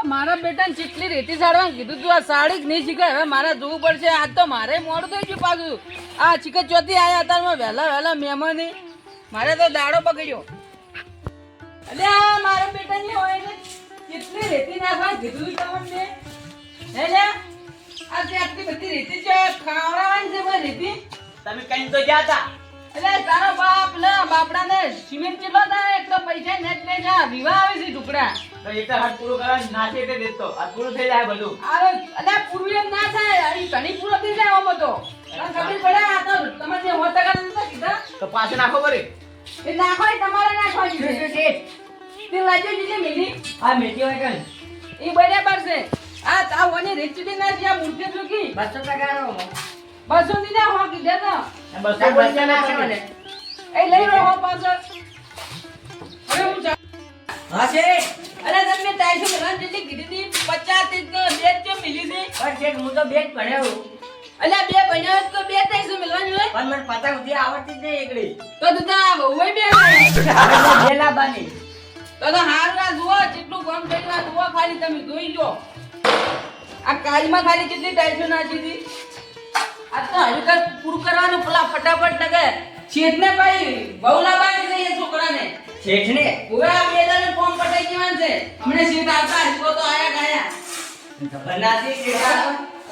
મારા બેટાને ચીટલી રેતી સાડવા કીધું તું આ સાડી નહીં શીખે હવે મારે જોવું પડશે આજ તો મારે મોડું થઈ ગયું પાછું આ ચીકર ચોથી આયા હતા વહેલા મહેમાન મારે તો દાડો પકડ્યો અલ્યા મારા બેટાની હોય ને ચીટલી રેતી નાખવા કીધું તમને હે લે આ જે આટલી બધી રેતી છે ખાવડાવવાની છે ભાઈ રેતી તમે કઈ તો ગયા હતા એટલે તારો બાપ લે બાપડાને સિમેન્ટ કેટલો થાય એક તો પૈસા નેટ લઈ જા વિવાહ આવે છે ટુકડા તો એ તો હાથ પૂરું કરવા નાચે તે દેતો આ પૂરું થઈ જાય બધું અરે અલ્યા પૂરું એમ ના થાય આ ઘણી પૂરો થઈ જાય આમ તો ખબર પડે આ તો તમે જે હોતા કર નતા કીધા તો પાછે નાખો કરે એ નાખોય તમારે નાખવાની છે તે લાજો જીલે મેલી આ મેથી હોય કઈ એ બરાબર છે આ તાવની રેચડી ના જ્યાં મૂર્તિ ચૂકી 200 ટકા રો 200 ની ના હો કીધે તો 200 ના મને એ લઈ રહ્યો પાછળ હવે હું હા છે અરે તમે ટાઈસો મેલાન જેટલી કીધી હતી 50 થી તો બેટ જો મિલી છે પણ છે હું તો બેટ ભણ્યો અલ્યા બે ભણ્યો તો બે ટાઈસો મેલવાની હોય પણ મને પતંગ ઉધી આવડતી જ નહીં એકડી તો તું તો હોય બે બેલા બાની તો હારું આ જુઓ જેટલું કામ કર્યું આ જુઓ ખાલી તમે જોઈ લો આ કાળીમાં ખાલી કેટલી ટાઈસો નાખી હતી આ તો હલકર પૂરું કરવાનું પેલા ફટાફટ લગે છેદને ભાઈ બહુ લાવવાની છે એ છોકરાને શેઠને હવે આ બે દાને ફોર્મ પટાઈ જવાનું છે હમણે સીટ આવતા હજુ તો આયા ગયા બનાસી કેડા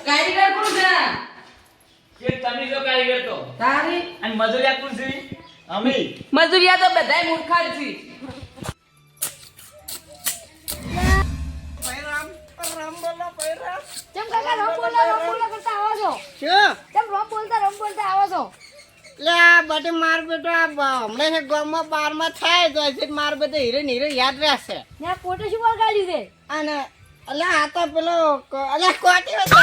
કારીગર કોણ છે કે તમે જો કારીગર તો તારી અને મજૂરિયા કોણ છે અમે મજૂરિયા તો બધાય મૂર્ખા જ છે કેમ કાકા રમ બોલા કરતા આવો છો શું કેમ રમ બોલતા આવો છો લે આ બટે માર બેટો આ હમણાં છે ગામમાં 12માં થાય તો હજી માર બેટો હીરો યાદ રહેશે ને આ પોતે શું વગાડ્યું છે અને અલ્યા આ તો પેલો અલ્યા કોટીઓ છે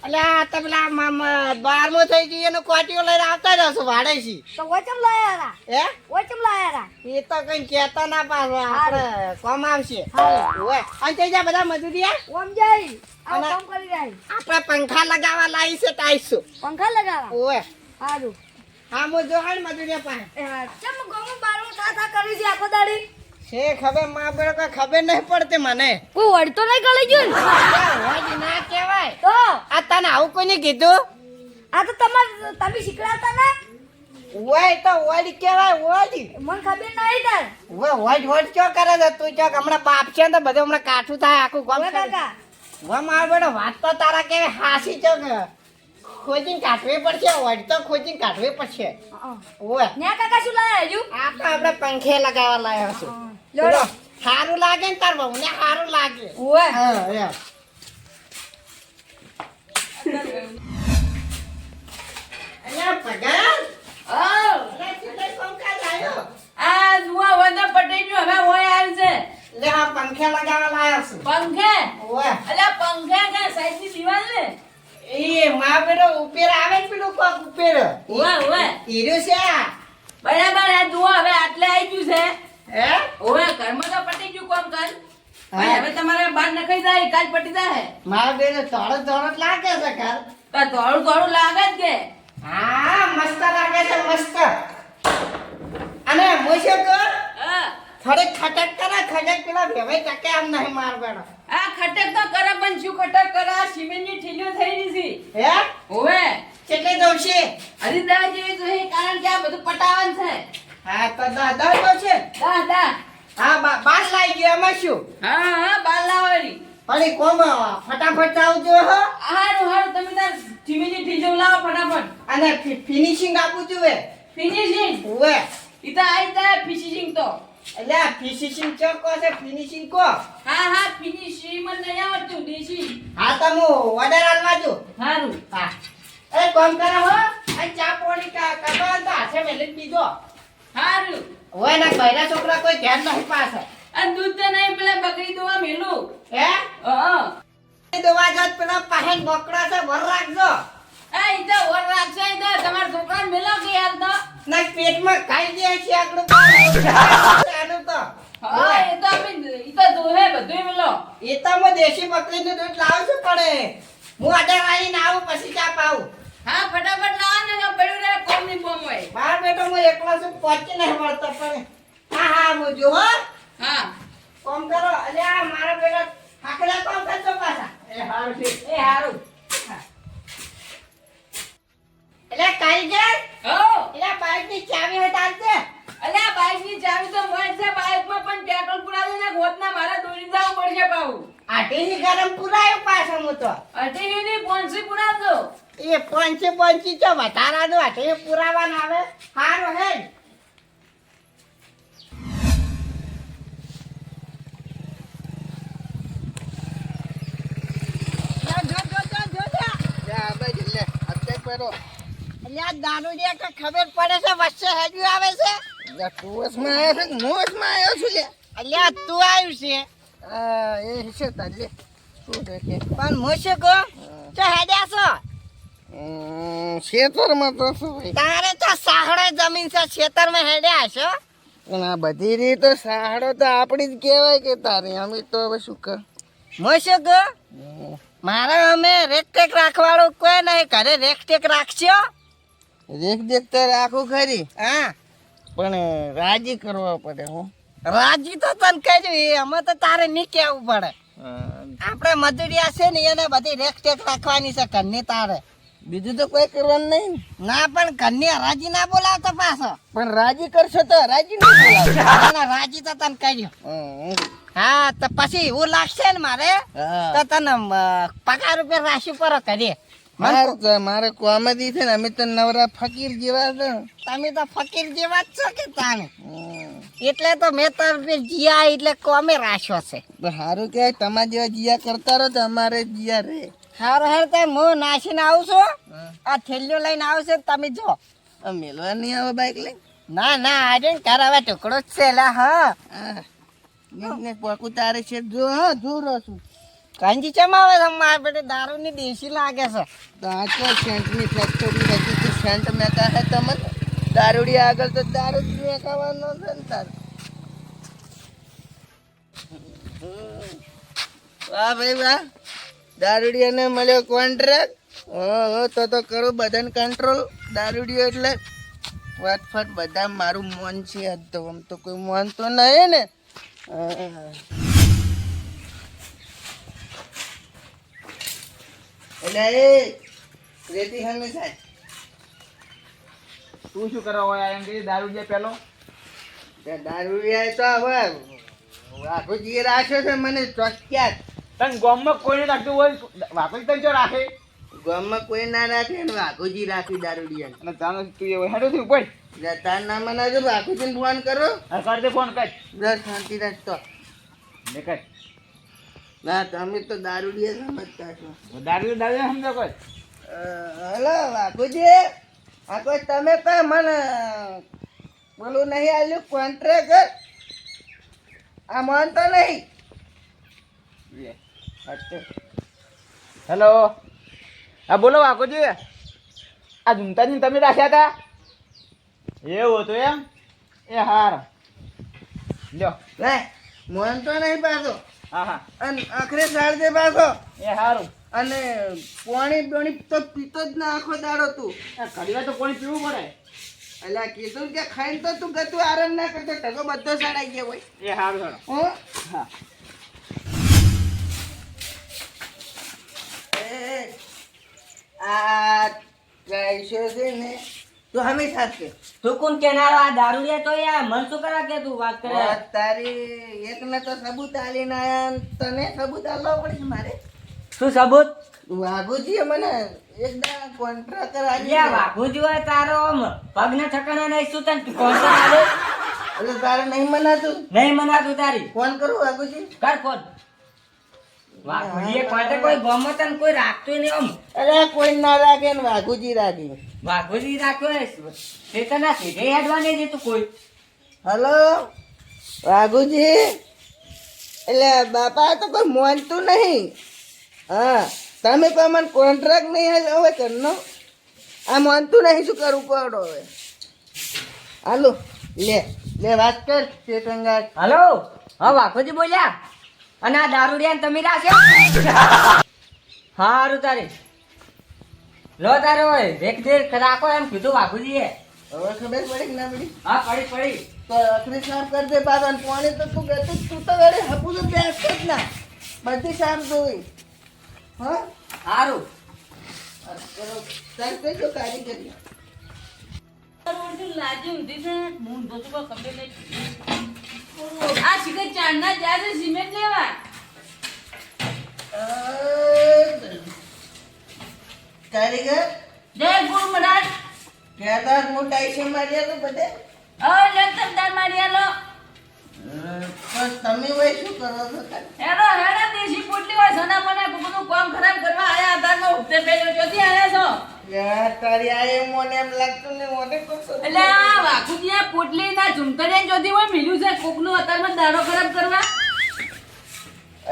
અલ્યા આ તો પેલા 12મો થઈ ગઈ એનો કોટીઓ લઈને આવતા જ હશો ભાડે છી તો ઓચમ લાયા હતા હે ઓચમ લાયા હતા એ તો કઈ કહેતા ના પાછો આપણે કોમ આવશે હારું. ઓય અને થઈ જા બધા મજૂરિયા ઓમ જઈ આ અને- કામ કરી રહી આપણે પંખા લગાવવા લાવી છે ટાઈસો પંખા લગાવા ઓય સારું હા મો જો હાલ મજૂરિયા પાસે કેમ ગમો બારનું થા કરી છે આખો દાડી છે ખબર માં બેડો કઈ ખબર નહીં પડતી મને કોઈ વળતો નહીં ગળી ગયું હોય ના કહેવાય તો આ તને આવું કોઈને કીધું આ તો તમે શીખડાતા ને હોય તો વડ કહેવાય વડ મને ખબર નહીં તાર વડ ક્યો કરે છે તું ચોક હમણાં બાપ છે ને તો બધું હમણાં કાઠું થાય આખું ગામ ઓય કાકા વા માર બેડો વાત તો તારા કેવી હાસી ચોક ખોજીને કાઢવી પડશે વડ તો ખોજીને કાઢવી પડશે ઓય ને કાકા શું લાયા હજુ આ તો આપણે પંખે લગાવવા લાવ્યો છું લોડો સારું લાગે ને તાર બહુ ને સારું લાગે ઓય હા એમ. અલ્યા પગાર હા અલ્યા કેટલા પંખા લાવ્યો આ જુઓ વંદા પટાઈ ગયું હવે હોય આવ્યું છે લે આ પંખે લગાવવા લાવ્યો છું પંખે ઓય અલ્યા પંખે કે સાઈડ ની દીવાલ ને એ માં બેડો ઉપર આવે ને પેલું કોક ઉપર ઓય હીરો છે આ. બરાબર આ જુઓ હવે આટલે આવી ગયું છે હે ઓય ઘરમાં તો પટી ગયું કોમ કાલ હા. હવે તમારે બહાર નખાઈ જાય કાલ પટી જાય માં બેડો થોડો થોડો લાગે છે ઘર તો થોડું થોડું લાગે જ કે હા મસ્ત લાગે છે મસ્ત અને મોશે તો હા થોડી ખટક કરે ખટક પેલા ભેવાઈ ટકે આમ નહીં માર બેડો આ ખટક તો કરે પણ શું ખટક કરે આ સિમેન્ટ ની ઠીલીઓ થઈ રહી છે હે ઓવે કેટલી દોડશે હરી દા જેવી જોઈએ કારણ કે આ બધું પટાવન છે હા તો દાદા તો છે દા દા હા બાર લાઈ ગયો એમાં શું હા હા બાલ લાવવાની પણ એ કોમ ફટાફટ આવજો હો હારું હારું તમે તાર સિમેન્ટ ની ઠીલીઓ લાવો ફટાફટ અને ફિનિશિંગ આપું જોઈએ ફિનિશિંગ ઓવે ઈતા આઈ જાય ફિનિશિંગ તો એટલે આ ફિનિશિંગ ચોકો છે ફિનિશિંગ કો હા હા ફિનિશિંગ મને નહીં આવડતું દેશી હા તો હું ઓર્ડર આલવા જો હારું હા એ કોમ કરો હો આ ચા પોણી કરવા તો હાથે મેલી પીજો હારું હોય ના બૈરા છોકરા કોઈ ધ્યાન નહીં પાછળ આ દૂધ તો નહીં પેલા બકરી દોવા મેલું હે હા એ દવા જાત પેલા પાહેન બકરા છે ભર રાખજો આ ઈતા ઓર રાખશે ઈતા તમાર છોકરાને મેલો કે યાર તો ના પેટમાં ખાઈ દે છે આપણું આનું તો હા એ તો આપણે ઈતા દોહે બધું મેલો એ તો હું દેશી બકરીનું દૂધ લાવું છું પણ હું ઓર્ડર આવીને આવું પછી ચા પાઉં હા ફટાફટ લાવો પાછું પહોંચી નહીં મળતો પણ હા હા હું જો હો હા કોમ કરો અલ્યા મારા બેટા આખલા કોમ કરજો પાછા એ હારું છે એ હારું એટલે કારીગર હો એટલે બાઈક ની ચાવી હોય તારતે અલ્યા બાઈક ની ચાવી તો મોજ છે બાઈક માં પણ પેટ્રોલ પુરાવી ને ગોતના મારા દોડી જવું પડશે બાઉ આટીની ગરમ પુરાયો પાછો હું તો અઢી ની 500 પુરાવજો એ પંચી ચો વધારાનું આટી પુરાવાના આવે હારું હે દારૂડિયા કે ખબર પડે છે વચ્ચે હજુ આવે છે ટુવસમાં આવ્યો છે મોજમાં આવ્યો છું લે અલ્યા તું આવ્યું છે એ છે તાલે શું દેખે પણ મોશે કો તો હેડ્યા છો ખેતરમાં તો શું ભાઈ તારે તો સાહડે જમીન છે ખેતરમાં હેડ્યા છો પણ આ બધી રીત તો સાહડો તો આપણી જ કહેવાય કે તારે અમે તો હવે શું કર મોશે કો મારા અમે રેકટેક રાખવાળું કોઈ નહીં ઘરે રેકટેક રાખશો રેક દેખ તો રાખું ખરી હા પણ રાજી કરવો પડે હું રાજી તો તને કહ્યું અમે તો તારે નહીં કહેવું પડે આપણે મજૂરિયા છે ને એને બધી રેકટેક રાખવાની છે ઘરની તારે બીજું તો કોઈ કરવાનું નહીં ના પણ ઘરની રાજી ના બોલાવતો પાછો પણ રાજી કરશો તો રાજી નહીં બોલાવ રાજી તો તને કહ્યું હા તો પછી એવું લાગશે ને મારે તો તને પગાર રૂપિયા રાશિ પર કરીએ મારે કોમેડી છે ને અમે તો નવરા ફકીર જેવા છે તમે તો ફકીર જેવા જ છો કે તાને એટલે તો મેં તાર જીયા એટલે કોમે રાખ્યો છે સારું કે તમારા જેવા જીયા કરતા રહો તો અમારે જીયા રે સારું હાર તો હું નાસીને આવું છું આ થેલીઓ લઈને આવશે તમે જો મેલવા નહીં આવે બાઈક લઈને ના ના આજે ઘર હવે ટુકડો જ છે લા હા પોકું તારે છે જો હા જોરો છું કાંજી ચમાવે છે મારા બેટે દારૂની દેશી લાગે છે દાંતો સેન્ટની ફેક્ટરી હતી કે સેન્ટ મેકા હે તમને દારૂડી આગળ તો દારૂ જ મેકાવાનો છે ને તાર વાહ ભાઈ વાહ દારૂડિયાને મળ્યો કોન્ટ્રાક્ટ તો કરું બધાને કંટ્રોલ દારૂડિયો એટલે ફટફટ બધા મારું મન છે આજ તો આમ તો કોઈ મન તો નહીં ને એટલે એ રેતી હંમેશા તું શું કરવા હોય એમ કે દારૂ જે પેલો દારૂડિયા તો હવે આખો જે રાખ્યો છે મને ચોક્યાત તને ગામમાં કોઈને રાખતું હોય વાપરી તને જો રાખે ગામમાં કોઈ ના રાખે ને વાઘોજી રાખી દારૂડિયા અને તાનો તું એવું હેડો થયું પડ તાર ના મનાજો વાઘોજીને ફોન કરો હા કર દે ફોન કર દર શાંતિ રાખતો ને કર ના તમે તો દારૂડિયા સમજતા છો દારૂ સમજો કોઈ હલો વાઘોજી આ કોઈ તમે પણ મને બોલું નહીં આલ્યું કોન્ટ્રાક્ટ આ માનતો નહીં હેલો હા બોલો વાકોજી આ ઝુમતાજી તમે રાખ્યા હતા એવું હતું એમ એ હાર લ્યો લે માનતો નહીં પાછો હા હા અને આખરે સાડ દે પાછો એ હારું અને પાણી તો પીતો જ ના આખો દાડો તું ઘડી વાર તો પાણી પીવું પડે એટલે કીધું કે ખાઈને તો તું ગતું આરામ ના કરતો ટકો બધો સડાઈ ગયો હોય એ હારું હારું હો હા આ ગાયશો છે ને તું હંમેશા છે તું કોણ કેનારો આ દારૂડિયા તો યાર મન શું કરવા કે તું વાત કરે તારી એકને તો સબૂત આલીને આયા ને તને સબૂત આલવા પડશે મારે શું સબૂત વાઘુજીએ મને એકદમ કોન્ટ્રાક્ટ આલી યા વાઘુજી હોય તારો આમ પગને ઠકાણા નહીં શું તને કોન્ટ્રાક્ટ આલે એટલે તારે નહીં મનાતું નહીં મનાતું તારી ફોન કરું વાઘુજી કર ફોન વાઘુજીએ કોન્ટ્રાક્ટ કોઈ ગમો તને કોઈ રાખતું નહીં આમ અરે કોઈ ના રાખે ને વાઘુજી રાખી વાઘુજી રાખ્યો તે તને સીધે હેડવા નહીં દેતું કોઈ હલો વાઘુજી એટલે બાપા તો કોઈ માનતું નહીં હા તમે કોઈ મને કોન્ટ્રાક્ટ નહીં હવે કરનો આ માનતું નહીં શું કરવું પડો હવે હાલો લે વાત કર ચેતંગા હલો હા વાઘુજી બોલ્યા અને આ દારૂડિયાને તમે રાખ્યો હારું તારે લો તારે હોય રેક રાખો એમ કીધું વાઘુજીએ હવે ખબર પડી કે ના પડી? હા પડી તો અખરી સાફ કરી દે પાછો. અને પાણી તો તું કહેતો જ તું તો વળી હપું તો બેસતો જ ના. બધી સાફ જોઈ. હા? સારું તાર કઈ જો કારીગરી. લાજી ઊંધી છે હું ધોતું કો કપડે નહીં આ શીખે ચાંદના જાય છે સિમેન્ટ લેવા કારીગર જય ગુરુ મહારાજ કહેતા મોટા છે માર્યા તો બધે. લખતરદાર મારિયાલો પણ તમે ભાઈ શું કરો છો તાર? હેડો દેશી પોટલી હોય સના મને બધું કામ ખરાબ કરવા આયા આધારમાં ઉઠતે પેલો જોતી આયા છો યાર તારી આ એમ મને એમ લાગતું ને મને કોસો. એટલે આ વાકુજી આ પોટલી ના ઝુમતરિયા જોતી હોય મિલ્યું છે કોકનું અત્યારમાં દાડો ખરાબ કરવા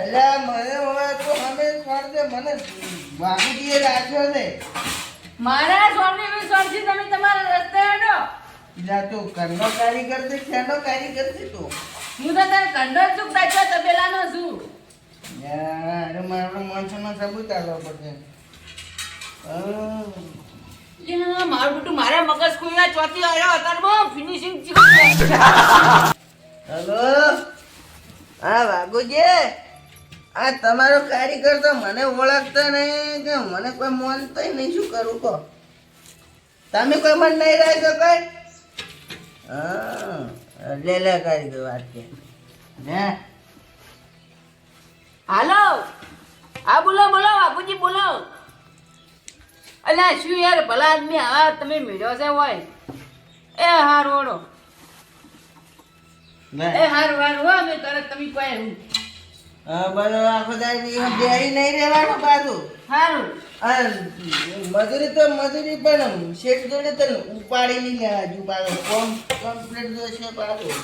અલ્યા મને હવે તો અમે છોડ દે મને બાબુજીએ રાખ્યો છે. મારા સ્વામી વી સ્વામી તમે તમારા રસ્તે હેડો જા તું કરનો કારીગર છે શેનો કારીગર છે તું? હું તો તારે કંડોળ ચૂક રાખ્યો તબેલાનો છું યાર મારો માણસોનો સબૂત આલવો પડશે. મારું બેટું મારા મગજ કોઈ ચોથી આવ્યો અત્યારમાં ફિનિશિંગ હેલો હા વાઘુજી, આ તમારો કારીગર તો મને ઓળખતા નહીં કે મને કોઈ માનતા નહીં. શું કરું કહો? તમે કોઈ મન નહીં રાખો કઈ? હા લે કારીગર વાત કે ને. હાલો હા બોલો બાપુજી બોલો. અલ્યા શું યાર ભલા આદમી હા તમે મેળ્યો છે હોય એ હારું ઓળો એ હારું હો અમે તરત તમે કોઈ હું હા બરો આખો દાડી બેહી નહીં રહેવાનું પાછું. હારું મજૂરી તો મજૂરી પણ શેઠ જોડે તો ઉપાડી લઈ લેવા હજુ પાછું કોમ કમ્પ્લીટ જોશે પાછું.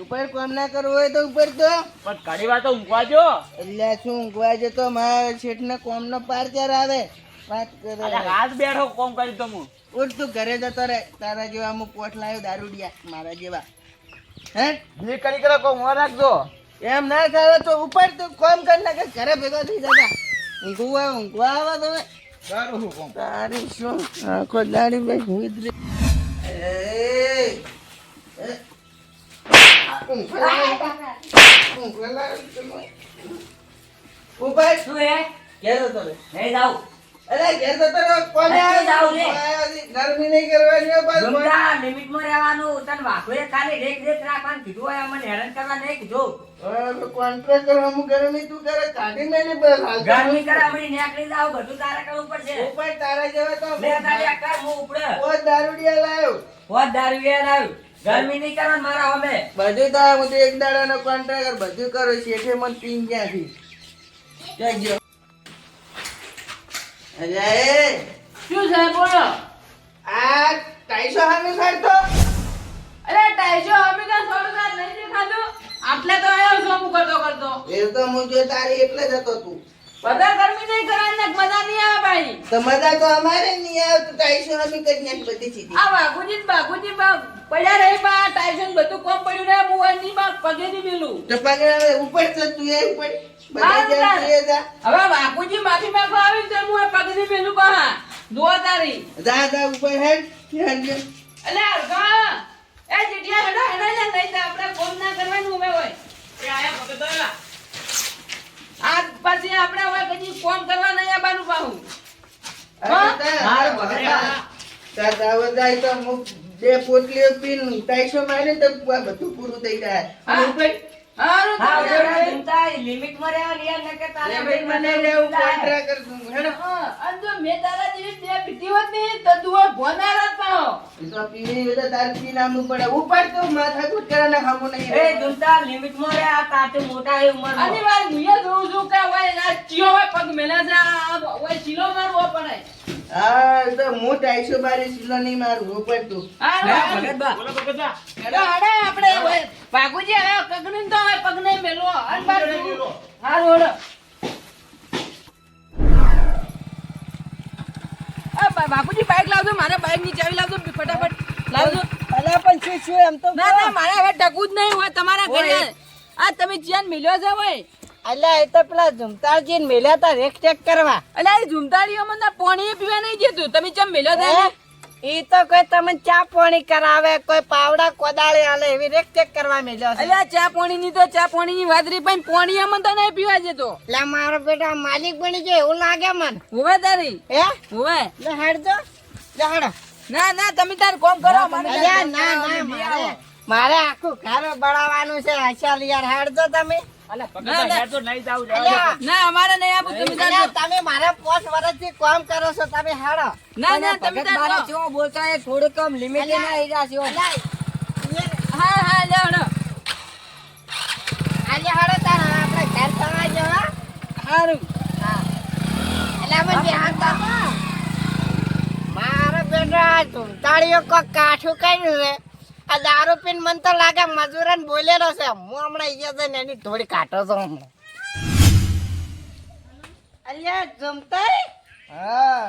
ઉપર કોમ ના કરવું હોય તો ઉપર તો પણ ઘણી વાર તો ઊંઘવા જો. એટલે શું ઊંઘવા જતો મારા શેઠ ને કોમ નો પારચાર આવે વાત કરે. રાત બેઠો કોમ કરી તો હું. ઉઠ તું ઘરે જતો રે. તારા જેવા અમુક પોટ લાવ્યો દારૂડિયા મારા જેવા. હે જે કરી કરો કોમ હું રાખજો. એમ ના થાય તો ઉપર તું કોમ કર નાખે ઘરે ભેગા થઈ જતા. ઊંઘવા આવે તમે સારું હું કોમ. તારી શું આખો દાડી ભાઈ હું ઉપર શું હે ઘેર જતો રે. નહીં જાઉં અરે ઘેર જતો રે. કોને નથી જાવું રે. ગરમી નહીં કરવાની હો બસ. જમતા લિમિટમાં રહેવાનું તને વાઘોએ ખાલી દેખ રાખવાનું કીધું હોય અમને હેરાન કરવા નહીં કીધું કોન્ટ્રાક્ટ કરવાનું ગરમી તું કરે કાઢી મેલી બસ હાલ. ગરમી કરે અમે નીકળી જાવ બધું તારે કરવું પડશે ઉપર તારા જેવા તો લે તારી આ કર હું ઉપડે પોત દારૂડિયા લાવ્યો. હોત દારૂ એ લાવ્યું ગરમી નહીં કરવાનું મારા અમે બધું તો હું તો એક દાડાનો કોન્ટ્રાક્ટ બધું કરું. શેઠે મને પીન ક્યાંથી ક્યાં ગયો? અરે શું છે બોલો આ ટાઈસો હામે કાઢતો. અરે ટાઈસો અમે તો થોડું રાત નહીં દેખાતું આટલે તો આવ્યો છું હું કરતો એ તો હું જો તારી એટલે જ હતો તું. બધા ગરમી નહીં કરવાની મજા નહીં આવે ભાઈ તો મજા તો અમારે નહીં આવે. તું ટાઈસો હામે કરી નાખ બધી સીધી. આ બાગુજી પડ્યા રહી બા ટાઈસન બધું કોમ પડ્યું ને હું એની બા પગે ની મેલું તો પગે હવે ઉપર છે તું એ ઉપર બધા હા, જેમ તું એ જા. હવે બાપુજી માફી માંગવા આવી તો હું એ પગે ની મેલું બા દુઆ તારી જા ઉપર હેડ હેડ. અલે અરગા એ જીટિયા હેડા હેડા નહીં તો આપણે કોમ ના કરવાનું હવે હોય એ આયા પગે તો એલા આજ પછી આપણે હવે કદી કોમ કરવા નહીં આવવાનું પાહું હાર ભગડા. તાર દાવત જાય તો હું બે પોટલીઓ પીન ટાઈસો મારે તો આ બધું પૂરું થઈ જાય. હા. ઉપર હારું હા, તો બરાબર. ચિંતા લિમિટ માં રહેવા લિયા ન કે તારે લેબેટ મને લેવું કોન્ટ્રાક્ટ કરું હેડ. હા અને જો મે તારા જેવી બે પીટી હોત ને તો તું ભોના રાત પાહો એ તો પીવી હોય તો તાર પી નામનું પડે. ઉપર તો માથા કૂટ કરે ખામું નહીં. એ જુનતા લિમિટ માં રે આ તાતે મોટા એ ઉંમર અને વાર મુયે જોઉં છું કે ઓય આ ચિયો હોય પગ મેલા છે આ ઓય ચીલો મારવો પડે હા એ તો હું ટાઈસો મારી સિલો નહીં મારું ઉપર તું. હા ભગત બા બોલો ભગતજી. હેડો હાડે આપણે ઓય ભાગુજી હવે કગની તો હવે પગ નહીં મેલો અને બાર હારું હેડો આ બાપુજી બાઈક લાવજો, મારા બાઈક ની ચાવી લાવજો ફટાફટ લાવજો. અલા પણ શું એમ તો ના ના મારે હવે ટકવું જ નહીં હોય તમારા ઘરે. આ તમે ચેન મિલ્યો છે હોય. અલ્યા એ તો પેલા ઝુમતાજી ને મેલ્યા તા રેક ટેક કરવા. અલ્યા એ ઝુમતાડીઓમાં ના પાણી પીવા નહીં જતું. તમે ચમ મિલ્યો છે ને? ઈ તો કોઈ તમને ચા પાણી કરાવે, કોઈ પાવડા કોદાળી આલે એવી રેક ટેક કરવા મેલ્યો છે. અલ્યા ચા પાણી ની તો ચા પાણી ની વાત રહી પણ પાણી આમાં તો નહીં પીવા જતો. એટલે મારો બેટા માલિક બની જાય એવું લાગે મન. હોવે તારી હે હોવે. લે હેડજો લે હેડો. ના ના તમે તાર કોમ કરો. અલ્યા ના ના મારે આખું ઘર બળાવવાનું છે. અચાલ યાર હેડજો તમે. અલ્યા, ના અમારે નહીં આપું. તમે તાર અલ્યા, તમે મારા 5 વર્ષથી કામ કરો છો તમે હેડો. ના ના તમે તાર બોલતા એ થોડું કમ લિમિટ ના આવી જાશે. હા હા લે હડો. આજે હેડો તાર આપણે ઘર ચવા જો હા. હારું. એટલે અમે ધ્યાન તો મારા બેટા ઝુમતાળીઓ કોક કાઠું કર્યું છે. આ દારૂ પીને મને તો લાગે મજૂરન બોલેલો છે. હું હમણાં અહીંયા જઈને એની થોડી કાઢો છું હમણાં. અલ્યા ઝુમતાઈ હા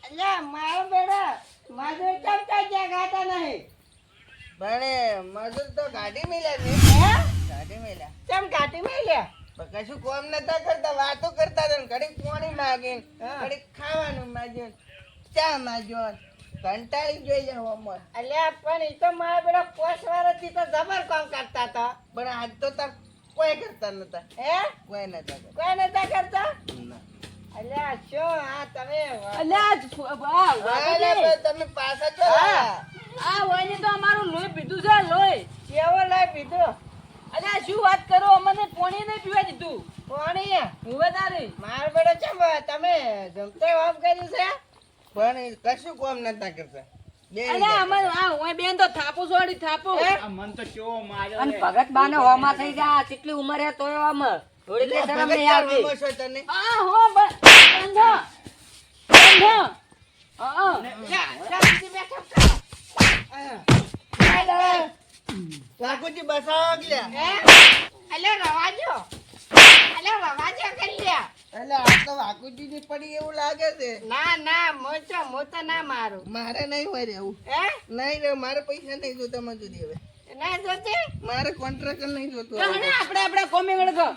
અલ્યા મારો બેટા મજૂર કેમ કાઢ્યા ગાતા નહીં? બને મજૂર તો ગાડી મેલ્યા છે. હે ગાડી મેલ્યા કેમ ગાડી મેલ્યા? કશું કોમ નતા કરતા, વાતો કરતા હતા. ઘડીક પાણી માગીને ઘડીક ખાવાનું માગ્યું, ચા માગ્યો, કંટાળી જોઈ જાવ અમર. અલ્યા પણ ઈ તો મારા બેટા 5 વર્ષથી તો જબર કામ કરતા હતા. પણ આજ તો તાર કોઈ કરતા નતા. હે કોઈ નતા કરતા. અલ્યા શું આ તમે અલ્યા તમે પાછા છો? આ વયને તો અમારું લોહી પીધું છે. લોહી કેવો લઈ પીધું? અલ્યા શું વાત કરો, અમને પાણી નહીં પીવા દીધું. પાણી હોવે તારી માર બેડો ચમ તમે જમતે વાપ કર્યું છે? પણ કશું કોમ નતા કરતા. અલ્યા અમે આ ઓય બેન તો થાપો છોડી થાપો. મન તો કેવો માર્યો અને ભગત બાને હોમાં થઈ જા. કેટલી ઉંમર હે તોય આમ થોડી કે શરમ નહીં આવતી. આ હો બંધો બંધો. હા વાકુજી બસાવ ગયા. અલે રવાજો કરી લ્યા. એટલે આ તો વાકુજી ની પડી એવું લાગે છે. ના ના મોચો મોતો ના મારું. મારે નહીં હોય રહેવું. હે નહીં રે, મારે પૈસા નહીં જોતા મજૂરી હવે. ના જોતે? મારે કોન્ટ્રાક્ટ નહીં જોતો. આપણે કોમે વળગો.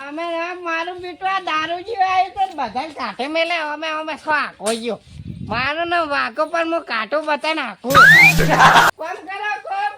અમે મારું બેટું આ દારૂજી આવ્યું તો બધા કાંઠે મેલે. અમે સ્વાકો ગયો મારો ને વાકો પર હું કાંટો બતા નાખું. કોમ કરો કોમ.